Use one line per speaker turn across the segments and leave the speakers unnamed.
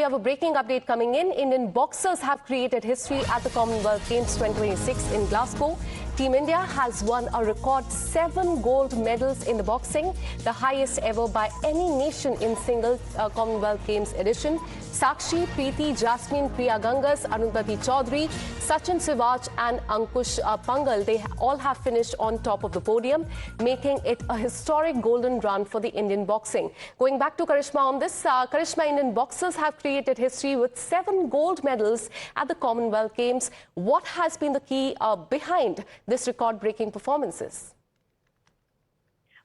we have a breaking update coming in. Indian boxers have created history at the Commonwealth Games 2026 in Glasgow. Team India has won a record 7 gold medals in the boxing, the highest ever by any nation in single Commonwealth Games edition. Sakshi, Preeti, Jasmine, Priya Gangas, Arundhati Chaudhary, Sachin Siraj and Ankush Pangal, they all have finished on top of the podium, making it a historic golden run for the Indian boxing. Going back to Karishma on this, Karishma, Indian boxers have created history with 7 gold medals at the Commonwealth Games. What has been the key behind this record-breaking performances?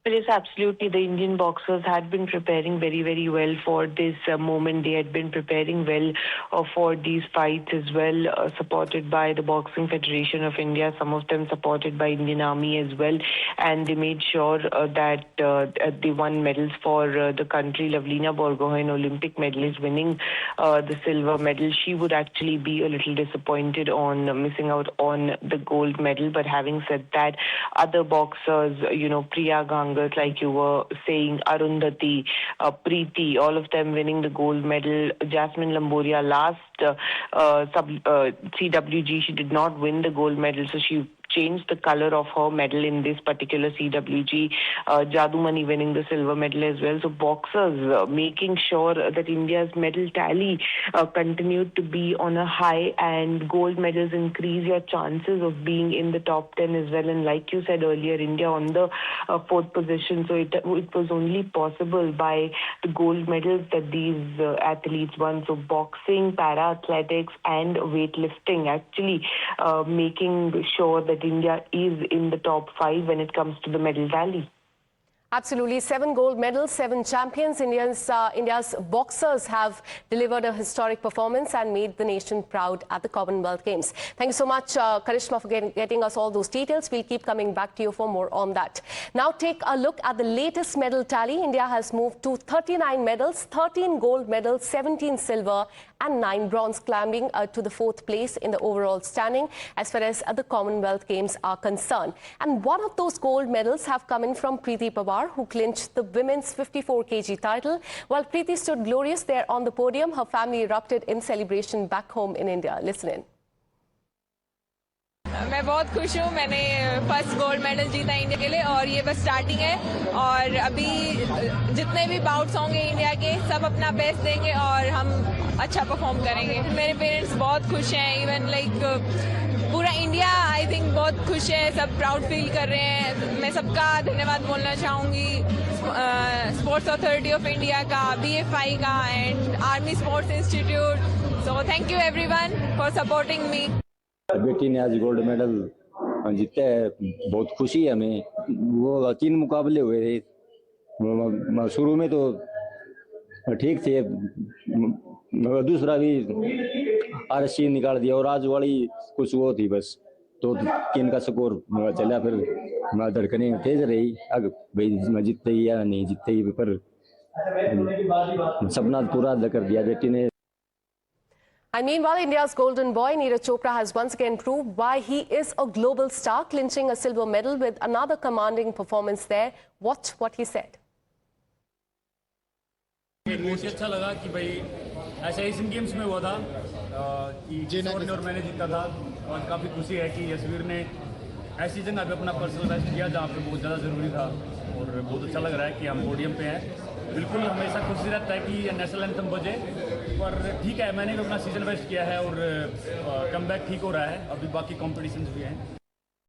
Well, yes, absolutely. The Indian boxers had been preparing very, very well for this moment. They had been preparing well for these fights as well, supported by the Boxing Federation of India, some of them supported by Indian Army as well. And they made sure that they won medals for the country. Lavlina Borgohain, Olympic medalist, winning the silver medal. She would actually be a little disappointed on missing out on the gold medal. But having said that, other boxers, Priya Gangas, like you were saying, Arundhati, Preeti, all of them winning the gold medal. Jasmine Lamboria, last CWG, she did not win the gold medal, so she changed the color of her medal in this particular CWG. Jadumani winning the silver medal as well. So boxers making sure that India's medal tally continued to be on a high, and gold medals increase your chances of being in the top 10 as well. And like you said earlier, India on the 4th position. So it was only possible by the gold medals that these athletes won. So boxing, para-athletics and weightlifting actually making sure that India is in the top 5 when it comes to the medal tally.
Absolutely. 7 gold medals, 7 champions. India's boxers have delivered a historic performance and made the nation proud at the Commonwealth Games. Thank you so much, Karishma, for getting us all those details. We'll keep coming back to you for more on that. Now take a look at the latest medal tally. India has moved to 39 medals, 13 gold medals, 17 silver and 9 bronze, climbing to the 4th place in the overall standing as far as the Commonwealth Games are concerned. And one of those gold medals have come in from Preeti Pawar, who clinched the women's 54 kg title. While Preeti stood glorious there on the podium, her family erupted in celebration back home in India. Listen in.
मैं बहुत खुश हूँ. मैंने first gold medal जीता India के लिए और ये बस स्टार्टिंग है. और अभी जितने भी बाउट्स होंगे इंडिया के, सब अपना बेस्ट देंगे और हम अच्छा परफॉर्म करेंगे. मेरे पेरेंट्स बहुत खुश हैं. इवन लाइक पूरा इंडिया आई थिंक बहुत खुश है. सब प्राउड फील कर रहे हैं. मैं सबका धन्यवाद बोलना चाहूँगी. स्पोर्ट्स अथॉरिटी ऑफ इंडिया का, BFI का and army sports institute. So thank you everyone for supporting me.
बेटी ने आज गोल्ड मेडल जीता है, बहुत खुशी है हमें. वो 3 मुकाबले हुए थे. शुरू में तो ठीक थे, दूसरा भी RSC निकाल दिया और आज वाली कुछ वो थी बस. तो 3 का स्कोर चला, फिर धड़कने तेज रही. अब भाई जीतते ही या नहीं जीतते ही, पर सपना पूरा कर दिया बेटी ने.
And meanwhile, India's golden boy, Neeraj Chopra, has once again proved why he is a global star, clinching a silver medal with another commanding performance there. Watch what he said.
मुझे अच्छा लगा कि भाई ऐसा एशियन गेम्स में हुआ था कि किशोर ने और मैंने जीता था. और काफ़ी खुशी है कि यशवीर ने ऐसी जगह पे अपना पर्सनल बेस्ट किया जहाँ पे बहुत ज़्यादा ज़रूरी था. और बहुत अच्छा लग रहा है कि हम पोडियम पे हैं. बिल्कुल हमेशा खुशी रहता है कि नेशनल एंथम बजे, पर ठीक है, मैंने भी अपना सीजन बेस्ट किया है और कमबैक ठीक हो रहा है. अभी बाकी कॉम्पिटिशन्स भी हैं.